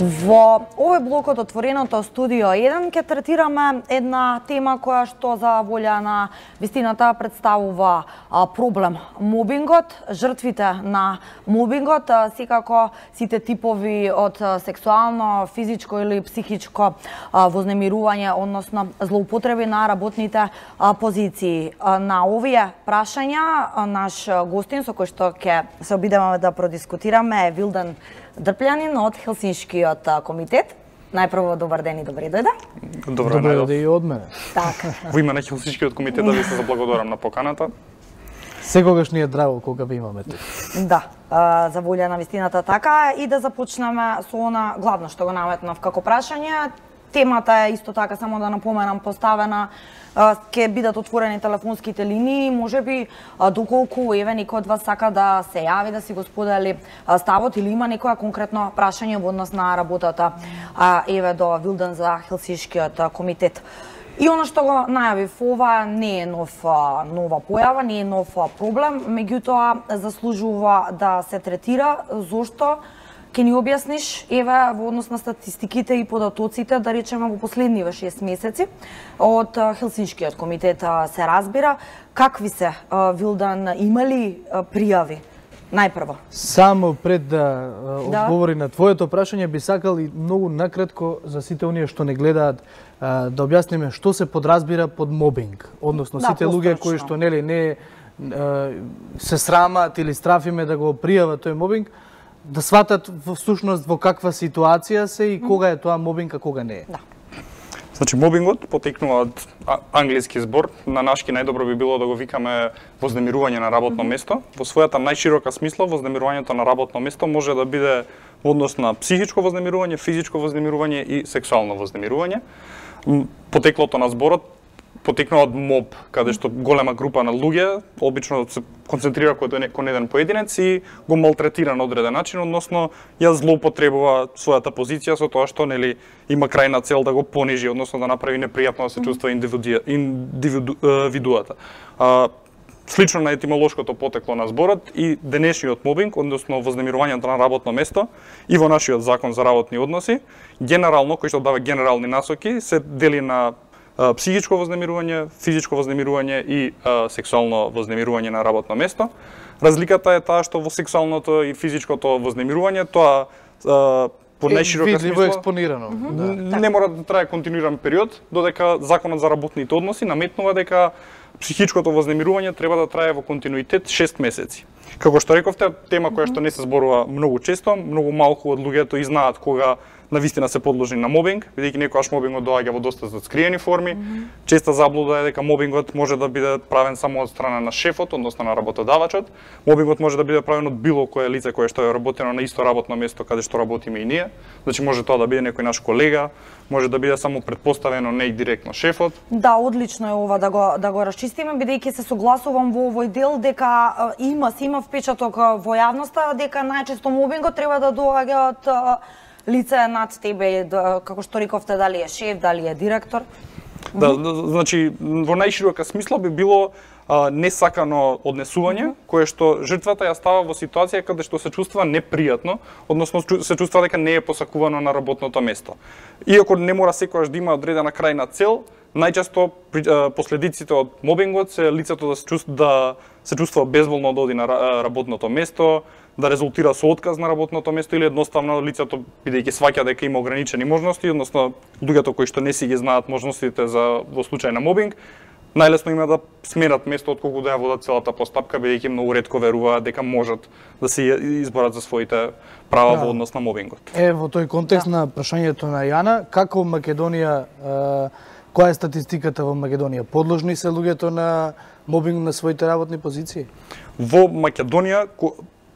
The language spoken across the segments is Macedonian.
Во овој блок од Отвореното студио 1 ќе третираме една тема која што за волја на вистината представува проблем мобингот, жртвите на мобингот, секако сите типови од сексуално, физичко или психичко вознемирување, односно злоупотреби на работните позиции. На овие прашања наш гостин со кој што ќе се обидеме да продискутираме е Вилдан Дрплјанин од Хелсиншкиот комитет. Најпрво добар ден и добре дојде. Добро дојде и од мене. Така. Во име на Хелсиншкиот комитет да ви се заблагодарам на поканата. Секогаш ни е драго кога ви имаме тук. Да, за волја на вистината така и да започнеме со она главно што го наметнав како прашање. Темата е исто така, само да напоменам, поставена, ќе бидат отворени телефонските линии, можеби доколку еве некој од вас сака да се јави, да си го сподели ставот или има некоја конкретно прашање во однос на работата еве до Вилдан за Хелсиншкиот комитет. И она што го најавив, ова не е нова појава, не е нов проблем, меѓутоа заслужува да се третира. Зошто? Ке ни објасниш, еве, во однос на статистиките и податоците, да речеме во последниве 6 месеци, од Хелсиншкиот комитет се разбира, какви се, Вилдан, има ли пријави? Најпрво. Само пред да одговори на твоето прашање, би сакал и многу накратко за сите оние што не гледаат да објасниме што се подразбира под мобинг, односно сите луѓе кои што не се срамат или страфиме да го пријават тој мобинг, да сватат во сушност во каква ситуација се и кога е тоа мобинг, а кога не е. Да. Значи, мобингот потекнува од англиски збор, на нашки најдобро би било да го викаме вознемирување на работно место. Во својата најширока смисла, вознемирувањето на работно место може да биде во однос на психичко вознемирување, физичко вознемирување и сексуално вознемирување. Потеклото на зборот потекнува од моб, каде што голема група на луѓе обично се концентрира кон еден поединец и го малтретира на одреден начин, односно ја злоупотребува својата позиција со тоа што има крајна цел да го понижи, односно да направи непријатно да се чувства индивидуата. Слично на етимолошкото потекло на зборот и денешниот мобинг, односно вознемирувањето на работно место и во нашиот закон за работни односи, генерално, кој што дава генерални насоки, се дели на психичко вознемирување, физичко вознемирување и сексуално вознемирување на работно место. Разликата е таа што во сексуалното и физичкото вознемирување тоа по најширока смисла експонирано. Не мора да трае континуиран период, додека законот за работните односи наметнува дека психичкото вознемирување треба да трае во континуитет 6 месеци. Како што рековте, тема која што не се зборува многу често, многу малку од луѓето и знаат кога навистина се подложени на мобинг, бидејќи некогаш мобингот доаѓа во доста заскриени форми. Честа заблуда е дека мобингот може да биде правен само од страна на шефот, односно на работодавачот. Мобингот може да биде правен од било кое лице кое што е работено на исто работно место каде што работиме и ние. Значи може тоа да биде некој наш колега, може да биде само предпоставено не и директно шефот. Да, одлично е ова да го расчистиме, бидејќи се согласувам во овој дел дека има впечаток во јавноста дека најчесто мобингот треба да доаѓа од лице над тебе, како што рековте, дали е шеф, дали е директор? Да, значи, во најширока смисла би било несакано однесување, кое што жртвата ја става во ситуација каде што се чувства непријатно, односно се чувства дека не е посакувано на работното место. Иако не мора секогаш да има одредена крајна цел, најчесто последиците од мобингот се лицето да се чувства безволно да оди на работното место, да резултира со отказ на работното место или едноставно лицето, бидејќи сваќа дека има ограничени можности, односно луѓето кои што не си ги знаат можностите во случај на мобинг, најлесно има да сменат место отколку да ја водат целата постапка, бидејќи многу ретко веруваат дека можат да се изборат за своите права во однос на мобингот. Во тој контекст на прашањето на Јана, како Македонија, која е статистиката во Македонија? Подложни се луѓето на мобинг на своите работни позиции? Во Македонија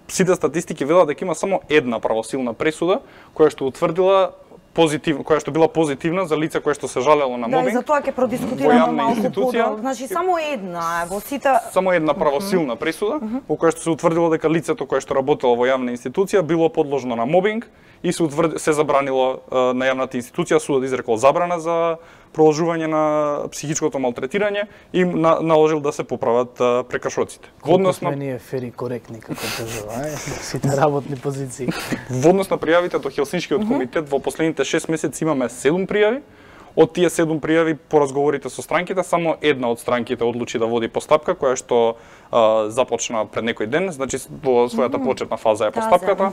сите статистики велат дека има само една правосилна пресуда која што утврдила која што била позитивна за лице кое што се жалело на мобинг. Да, и за тоа ќе продискутираме малку подробно. Значи само една во сите само една правосилна пресуда во која што се утврдило дека лицето кое што работело во јавна институција било подложно на мобинг и се забранило на јавната институција, судот изрекол забрана за продолжување на психичкото малтретирање и наложил да се поправат прекршоците. Во однос на ние фери коректни како држава, сите работни позиции. Во однос на пријавите до Хелсиншкиот комитет во последните 6 месеци имаме 7 пријави. Од тие 7 пријави по разговорите со странките, само една од странките одлучи да води постапка која што започна пред некој ден, значи во својата почетна фаза е постапката.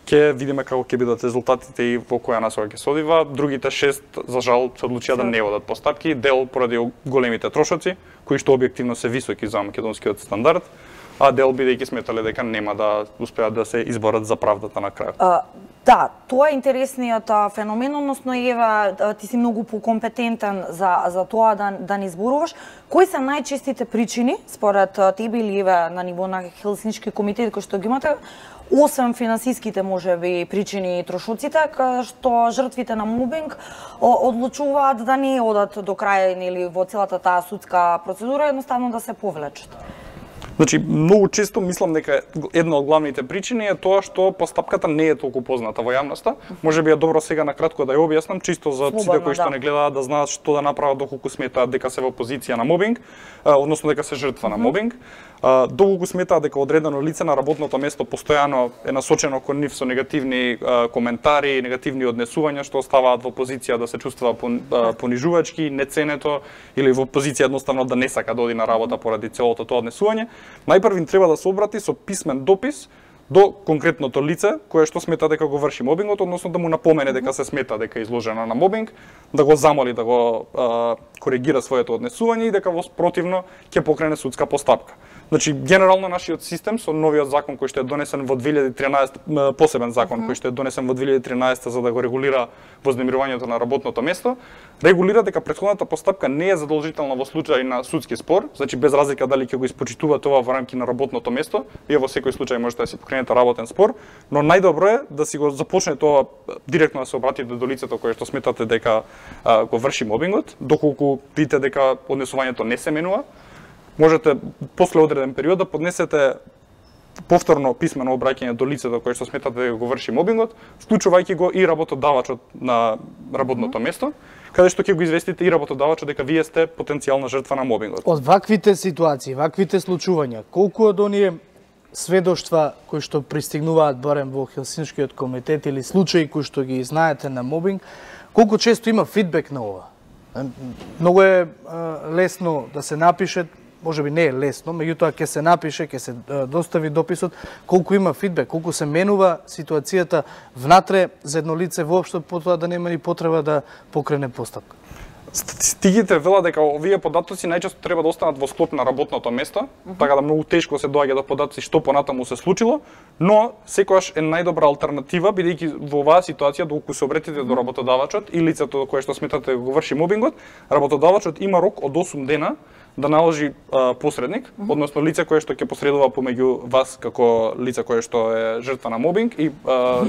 Ќе видиме како ќе бидат резултатите и во која насока ќе се одива. Другите 6 за жал се одлучија да не водат постапки, дел поради големите трошоци, кои што објективно се високи за македонскиот стандард, а дел бидејќи сметале дека нема да успеат да се изборат за правдата на крајот. Да, тоа е интересниот феномен, односно Ева, ти си многу покомпетентен за тоа да ни зборуваш. Кои се најчестите причини според тебе или Ева на ниво на Хелсиншки комитет кои што ги имате, освен финансиските можеби причини и трошоците, што жртвите на мобинг одлучуваат да не одат до крај или во целата таа судска процедура, едноставно да се повлечат? Значи, многу често мислам дека една од главните причини е тоа што постапката не е толку позната во јавноста. Може би е добро сега на кратко да ја објаснам, чисто за сите кои што не гледаат да знаат што да направат доколку сметаат дека се во позиција на мобинг, односно дека се жртва на мобинг. Доколку сметаат дека одредено лице на работното место постојано е насочено кон нив со негативни коментари, негативни однесувања што оставаат во позиција да се чувствува понижувачки, неценето или во позиција едноставно да не сака да оди на работа поради целото тоа однесување, најпрво им треба да се обрати со писмен допис до конкретното лице кое што смета дека го врши мобингот, односно да му напомене дека се смета дека е изложено на мобинг, да го замоли да го коригира своето однесување и дека во спротивно ќе покрене судска постапка. Значи, генерално нашиот систем со новиот закон кој што е донесен во 2013, посебен закон кој што е донесен во 2013 за да го регулира вознемирувањето на работното место, регулира дека претходната постапка не е задолжителна во случај на судски спор, значи без разлика дали ќе го испочитува тоа во рамки на работното место, вие во секој случај можете да си покренете работен спор, но најдобро е да си го започне тоа директно да се обратите до лицето кое што сметате дека го врши мобингот, доколку видите дека однесувањето не се менува. Можете после одреден период да поднесете повторно писмено обраќање до лицето кое што сметате дека го врши мобингот, вклучувајќи го и работодавачот на работното место, каде што ќе го известите и работодавачот дека вие сте потенцијална жртва на мобингот. Од ваквите ситуации, ваквите случувања, колку од оние сведоштва кои што пристигнуваат барем во Хелсиншкиот комитет или случаи кои што ги знаете на мобинг, колку често има фидбек на ова? Многу е лесно да се напише, може би не е лесно, меѓутоа ќе се напише, ќе се достави дописот, колку има фидбек, колку се менува ситуацијата внатре за едно лице воопшто потоа да нема ни потреба да покрене постапка. Статистиките велат дека овие податоци најчесто треба да останат во склоп на работното место, така да многу тешко се доаѓа до податоци што понатаму се случило, но секогаш е најдобра алтернатива бидејќи во оваа ситуација доколку се обратите до работодавачот и лицето кое што сметате да го врши мобингот, работодавачот има рок од 8 дена да наложи посредник, односно лице кое што ќе посредува помеѓу вас како лице кое што е жртва на мобинг и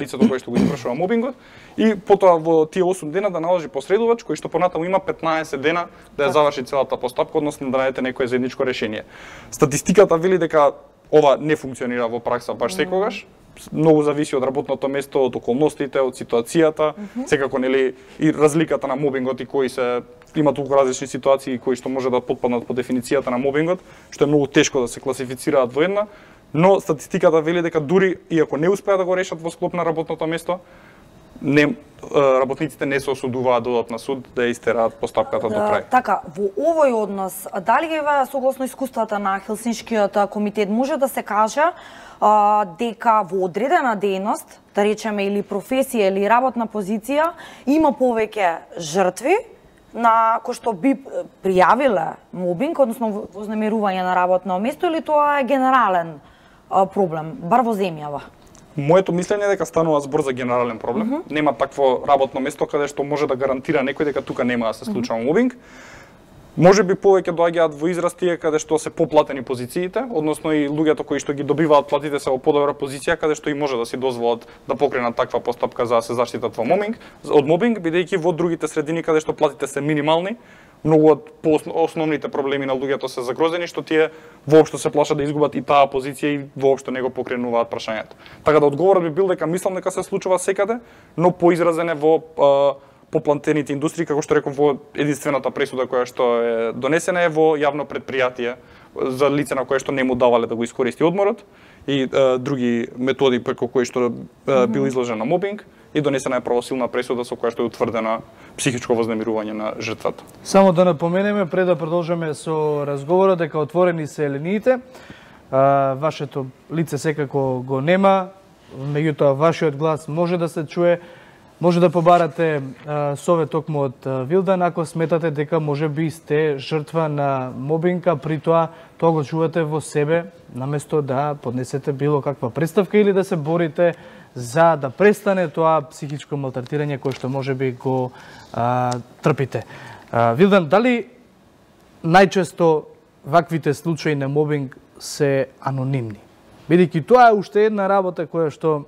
лицето кое што го извршува мобингот, и потоа во тие 8 дена да наложи посредувач кој што понатаму има 15 дена да ја заврши целата постапка, односно да најдете некое заедничко решение. Статистиката вели дека ова не функционира во пракса баш секогаш. Многу зависи од работното место, од околностите, од ситуацијата, секако нели и разликата на мобингот и кои се има толку различни ситуации кои што може да потпаднат по дефиницијата на мобингот, што е многу тешко да се класифицираат во една, но статистиката вели дека дури и ако не успеат да го решат во склоп на работното место, работниците не се осудуваат да одат на суд да истераат постапката до крај. Така, во овој однос, дали ева согласно искуствата на Хелсиншкиот комитет може да се каже дека во одредена дејност, да речеме или професија или работна позиција, има повеќе жртви на кои што би пријавиле мобинг, односно вознемирување на работно место, или тоа е генерален проблем, бар во земјава? Моето мислење е дека станува збор за генерален проблем. Нема такво работно место каде што може да гарантира некој дека тука нема да се случува мобинг. Може би повеќе доаѓаат во израз тие каде што се поплатени позициите, односно и луѓето кои што ги добиваат платите се во подобра позиција каде што и може да си дозволат да покренат таква постапка за да се заштитат во од мобинг, бидејќи во другите средини каде што платите се минимални, многу од основните проблеми на луѓето се загрозени што тие воопшто се плашат да изгубат и таа позиција и воопшто не го покренуваат прашањето. Така да одговорот би бил дека мислам дека се случува секаде, но поизразен е во поплатените индустрии, како што реков, во единствената пресуда која што е донесена е во јавно предпријатие за лице на кое што не му давале да го искористи одморот и други методи преку кои што бил изложен на мобинг и донесена е правосилна пресуда со која што е утврдена психичко вознемирување на жртвата. Само да напоменеме пред да продолжиме со разговорот дека отворени се линиите. Вашето лице секако го нема, меѓутоа вашиот глас може да се чуе. Може да побарате совет токму од Вилдан ако сметате дека можеби сте жртва на мобинга, при тоа го чувате во себе, наместо да поднесете било каква представка или да се борите за да престане тоа психичко малтретирање кое што можеби го трпите. Вилдан, дали најчесто ваквите случаи на мобинг се анонимни? Бидејќи тоа е уште една работа која што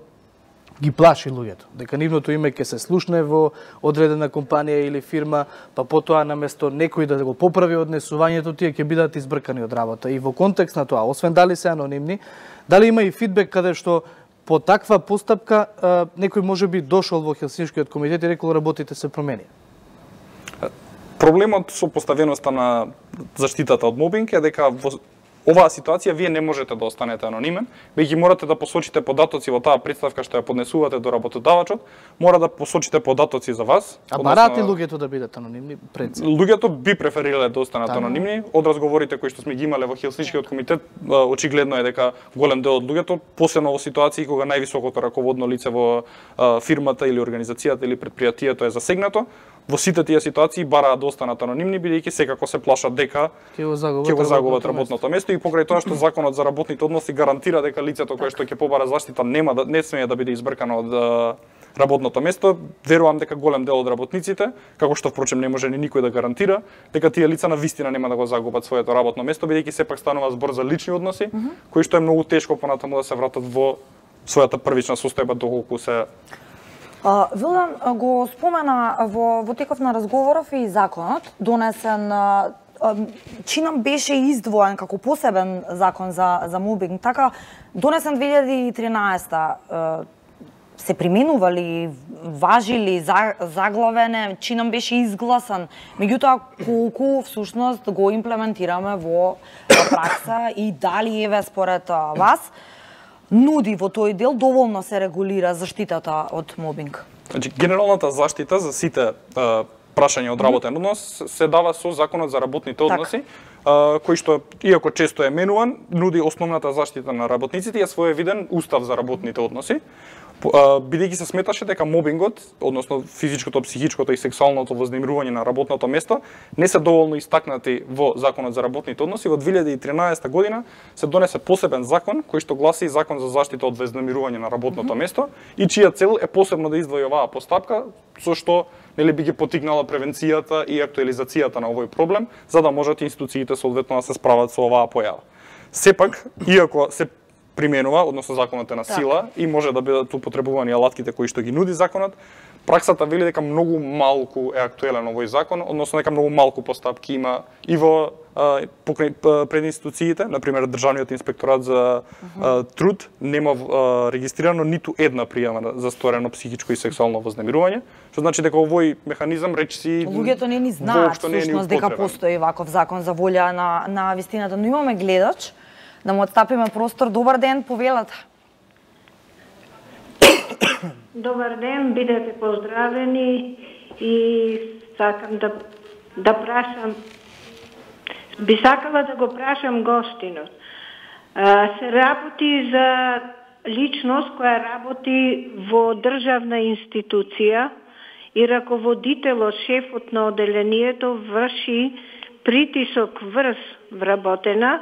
ги плаши луѓето, дека нивното име ќе се слушне во одредена компанија или фирма, па потоа наместо некој да го поправи однесувањето, тие ќе бидат избркани од работа. И во контекст на тоа, освен дали се анонимни, дали има и фидбек каде што по таква постапка некој можеби дошол во Хелсиншкиот комитет и рекол работите се промени? Проблемот со поставеноста на заштитата од мобинг е дека во оваа ситуација вие не можете да останете анонимен, веќе морате да посочите податоци во таа представка што ја поднесувате до работодавачот, мора да посочите податоци за вас. А барате луѓето да бидат анонимни пред се? Луѓето би преферирале да останат анонимни. Од разговорите кои што сме ги имале во Хелсиншкиот комитет, очигледно е дека голем дел од луѓето, посебно во ситуации кога највисокото раководно лице во фирмата или организацијата или претпријатието е засегнато, во сите тие ситуации бараат да останат анонимни, бидејќи секако се плашат дека ќе го загубат работното место и покрај тоа што законот за работните односи гарантира дека лицето кое што ќе побара заштита не смее да биде избркано од работното место, верувам дека голем дел од работниците, како што впрочем не може ни никој да гарантира, дека тие лица на вистина нема да го загубат своето работно место, бидејќи сепак станува збор за лични односи, кои што е многу тешко понатаму да се вратат во својата првична состојба доколку се Вилдан го спомена во теков на разговоров и законот донесен чинам беше издвоен како посебен закон за мобинг, така донесен 2013 се применували, важили, заглавене, чинам беше изгласан. Меѓутоа, колку всушност го имплементираме во пракса и дали еве според вас нуди во тој дел доволно се регулира заштитата од мобинг? Значи, генералната заштита за сите прашања од работен однос се дава со Законот за работните односи, кој што, иако често е менуван, нуди основната заштита на работниците и е своевиден устав за работните односи. Бидејќи се сметаше дека мобингот, односно физичкото, психичкото и сексуалното вознемирување на работното место, не се доволно истакнати во Законот за работните односи, во 2013 година се донесе посебен закон кој што гласи Закон за заштита од вознемирување на работното место и чија цел е посебно да издвои оваа постапка, со што нели би ги потикнала превенцијата и актуализацијата на овој проблем, за да можат институциите соодветно да се справат со оваа појава. Сепак, иако се применува, односно законот е на сила и може да бидат употребувани алатките кои што ги нуди законот, праксата вели дека многу малку е актуелен овој закон, односно дека многу малку постапки има и во пред институциите, например Државниот инспекторат за труд нема регистрирано ниту една пријава за сторено психичко и сексуално вознемирување, што значи дека овој механизам речиси луѓето не ни знаат всушност дека постои ваков закон за волја на вистината, но имаме гледач. Да му отстапиме простор. Добар ден, повелата. Добар ден, бидете поздравени и сакам да прашам, би сакала да го прашам гостинот. Се работи за личност која работи во државна институција и раководителот, шефот на оделението врши притисок врз вработена,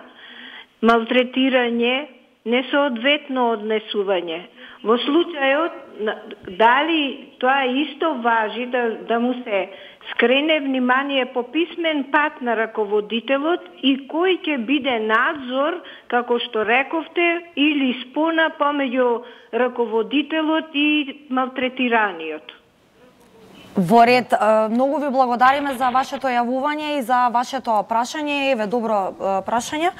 малтретирање, несоодветно однесување. Во случајот, дали тоа исто важи да му се скрене внимание по писмен пат на раководителот и кој ќе биде надзор, како што рековте, или спона помеѓу раководителот и малтретираниот? Во ред, многу ви благодариме за вашето јавување и за вашето прашање, еве добро прашање.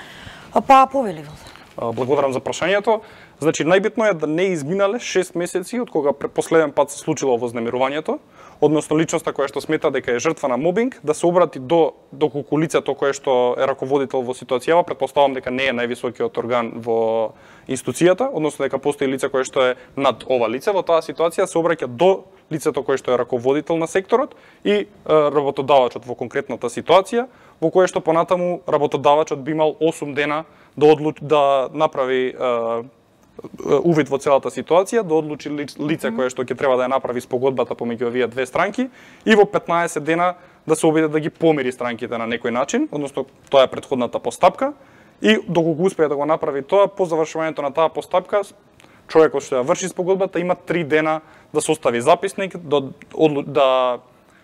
Па повели Вилдан. Благодарам за прашањето. Значи, најбитно е да не изминале 6 месеци од кога последен пат се случило вознемирувањето, односно личноста која што смета дека е жртва на мобинг, да се обрати доколку лицето кое што е раководител во ситуацијава, претпоставам дека не е највисокиот орган во институцијата, односно дека постои лице кое што е над ова лице, во таа ситуација се обраќа до лицето кое што е раководител на секторот и работодавачот во конкретната ситуација, во кое што понатаму работодавачот би имал 8 дена да направи увид во целата ситуација, да одлучи лице кое што ќе треба да ја направи спогодбата помеѓу овие две странки и во 15 дена да се обиде да ги помири странките на некој начин, односно тоа е претходната постапка и доколку успее да го направи тоа, по завршувањето на таа постапка човекот што ја врши спогодбата има 3 дена да состави записник, да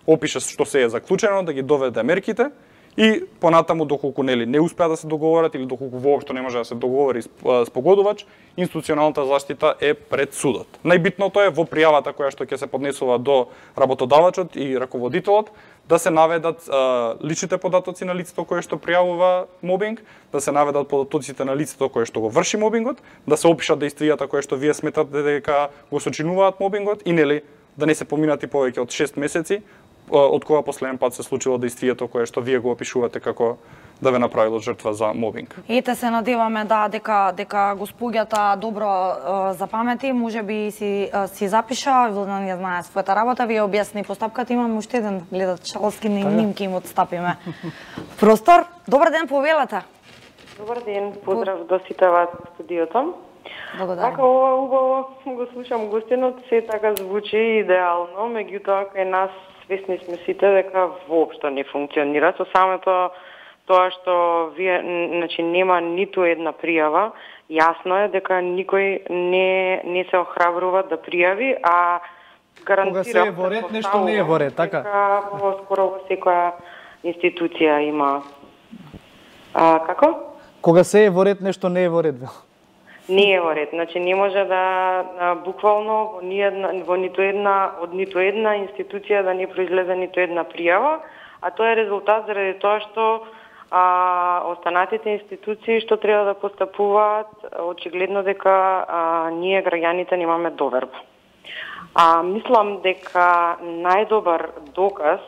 опише што се е заклучено, да ги доведе мерките и понатаму доколку не успеа да се договорат или доколку воопшто не може да се договори спогодувач, институционалната заштита е пред судот. Најбитното е во пријавата која што ќе се поднесува до работодавачот и раководителот да се наведат личните податоци на лицето кое што пријавува мобинг, да се наведат податоците на лицето кое што го врши мобингот, да се опишат дејствијата кои што вие сметате дека го сочинуваат мобингот и да не се поминати повеќе од 6 месеци од кога последен пат се случило дејствието кое што вие го опишувате како да ве направило жртва за мобинг. Ете се надеваме дека госпоѓата добро запамети, можеби си запиша, да не знае својата работа, ви ја објасни постапката, имам уште еден гледач, шалски нимки им отстапиме. Простор, добар ден, повелете. Добар ден, поздрав до сите вас во студиото. Благодарам. Така, ова убаво го слушам гостинот, се така звучи идеално, меѓутоа кај нас свесни сме сите дека воопшто не функционира. Со самото тоа што вие, значи, нема ниту една пријава, јасно е дека никој не се охрабрува да пријави, а гарантира... Кога се е во ред, нешто не е во ред, така? Дека скоро во секоја институција има... како? Кога се е во ред, нешто не е во ред. Не е во ред, значи не може да буквално од ниту една институција да не произлезе ниту една пријава, а тоа е резултат заради тоа што останатите институции што треба да постапуваат, очигледно дека ние граѓаните немаме доверба. Мислам дека најдобар доказ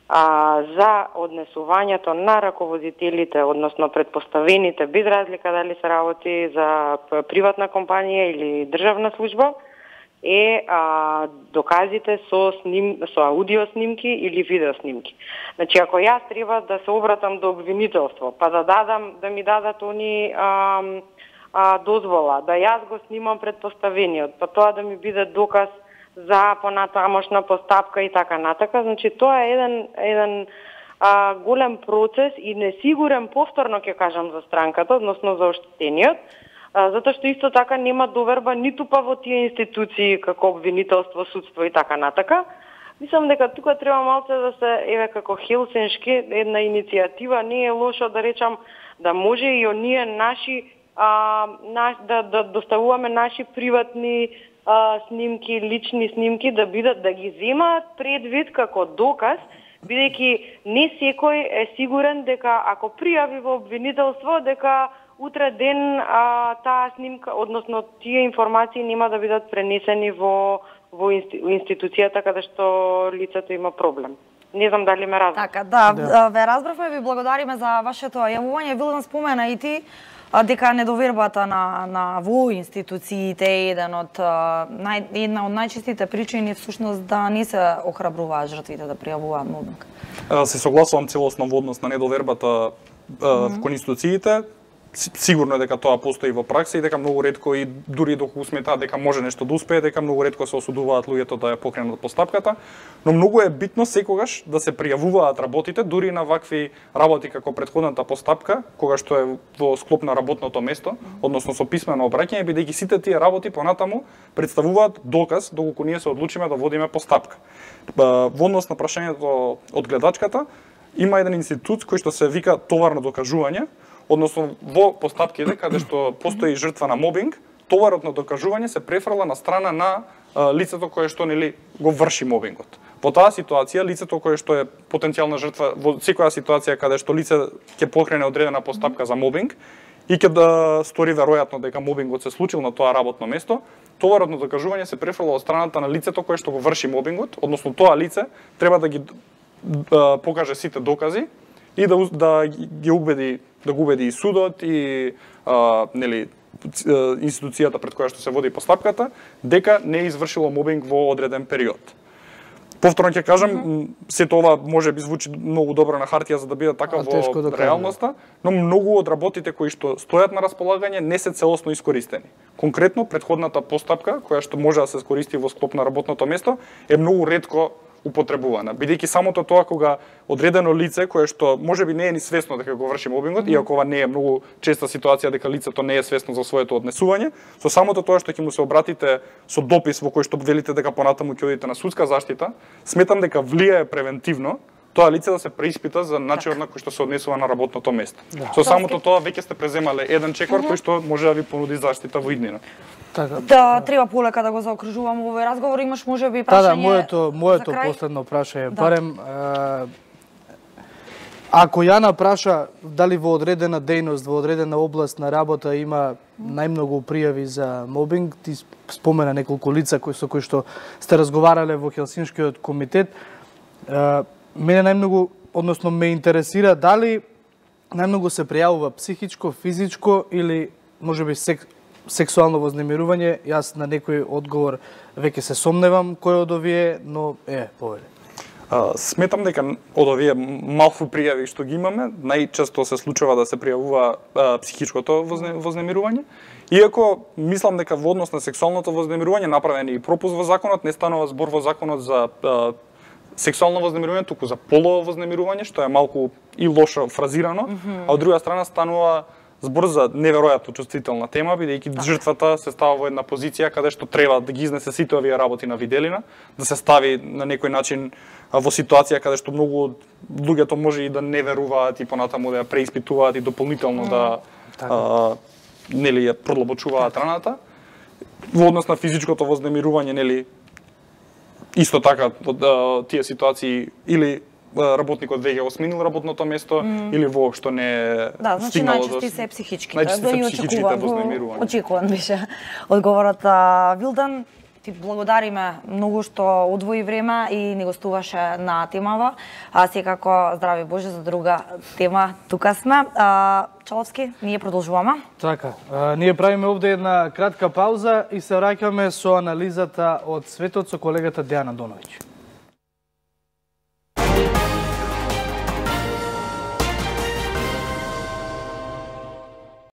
за однесувањето на раководителите, односно предпоставените, без разлика дали се работи за приватна компанија или државна служба, е доказите со аудиоснимки или видеоснимки. Значи, ако јас треба да се обратам до обвинителство, па да ми дадат они дозвола, да јас го снимам предпоставениот, па тоа да ми биде доказ за понатамошна постапка и така натака, значи тоа е еден голем процес и несигурен, повторно ќе кажам, за странката, односно за оштетениот, затоа што исто така нема доверба ниту па во тие институции како обвинителство, судство и така натака. Мислам дека тука треба малце да се, како Хелсиншки, една иницијатива, не е лошо да речам да може и оние наши да доставуваме наши приватни снимки, лични снимки да ги земаат предвид како доказ, бидејќи не секој е сигурен дека ако пријави во обвинителство дека утре ден таа снимка, односно тие информации нема да бидат пренесени во институцијата каде што лицето има проблем. Не знам дали ме разбрав. Така, ве разбравме, ви благодариме за вашето јавување. Вилдан спомена и ти дека недовербата на во институциите е една од најчестите причини всушност да не се охрабруваат жртвите да пријавуваат мобинг. Се согласувам целосно во однос на недовербата кон институциите. Сигурно е дека тоа постои во пракса и дека многу ретко и дури доколку сметаат дека може нешто да успее, дека многу ретко се осудуваат луѓето да ја покренат постапката, но многу е битно секогаш да се пријавуваат работите дури на вакви работи како претходната постапка, кога што е во склоп на работното место, односно со писмено обраќање, бидејќи сите тие работи понатаму представуваат доказ доколку ние се одлучиме да водиме постапка. Во однос на прашањето од гледачката, има еден институт кој што се вика товарно докажување, односно во постапките каде што постои жртва на мобинг, товарот на докажување се префрла на страна на лицето кое што го врши мобингот. Во таа ситуација лицето кое што е потенцијална жртва во секоја ситуација каде што лице ќе покрене одредена постапка за мобинг и ќе да стори веројатно дека мобингот се случил на тоа работно место, товарот на докажување се префрла од страната на лицето кое што го врши мобингот, односно тоа лице треба да ги покаже сите докази и да ги убеди, да го убеди и судот и нели институцијата пред која што се води постапката дека не е извршило мобинг во одреден период. Повторно ќе кажам, сето ова може би звучи многу добро на хартија за да биде така во реалноста, но многу од работите кои што стојат на располагање не се целосно искористени. Конкретно, претходната постапка, која што може да се искористи во склоп на работното место, е многу ретко употребувана, бидејќи самото тоа кога одредено лице кое што можеби не е ни свесно дека го врши мобингот, иако ова не е многу честа ситуација дека лицето не е свесно за своето однесување, со самото тоа што ќе му се обратите со допис во кој што велите дека понатаму ќе одите на судска заштита, сметам дека влијае превентивно тоа лице да се преиспита за начинот на кој што се однесува на работното место. Со самото тоа веќе сте преземале еден чекор кој што може да ви понуди заштита во иднина. Да, треба полека да го заокружувам овој разговор, имаш можеби прашање. Моето последно прашање, барем ако Јана праша дали во одредена дејност, во одредена област на работа има најмногу пријави за мобинг, ти спомена неколку лица со кои што сте разговарале во Хелсиншкиот комитет, мене најмногу, односно ме интересира дали најмногу се пријавува психичко, физичко или можеби сексуално вознемирување. Јас на некој одговор веќе се сомневам кој од овие, но повеле. Сметам дека од овие малку пријави што ги имаме, најчесто се случува да се пријавува психичкото вознемирување. Иако мислам дека во однос на сексуалното вознемирување направен и пропуск во законот, не станува збор во законот за сексуално вознемирување, туку за полово вознемирување, што е малку и лошо фразирано, а од друга страна станува збор за неверојатно чувствителна тема, бидејќи жртвата се става во една позиција каде што треба да ги изнесе сите овие работи на виделина, да се стави на некој начин во ситуација каде што многу од луѓето може и да не веруваат и понатаму да ја преиспитуваат и дополнително да нели ја продлабочуваат раната. Во однос на физичкото вознемирување, нели исто така од тие ситуации или работникот веќе го сменил работното место или воопшто не стигнало до... најчести се психичките. Најчести се психичките вознемирувања. Очекуван беше одговорот. Вилдан, ти благодариме многу што одвои време и не гостуваше на темава. Секако здрави Боже за друга тема. Тука сме. Чаловски, ние продолжуваме. Така, ние правиме овде една кратка пауза и се враќаме со анализата од светот со колегата Дејана Доновиќ.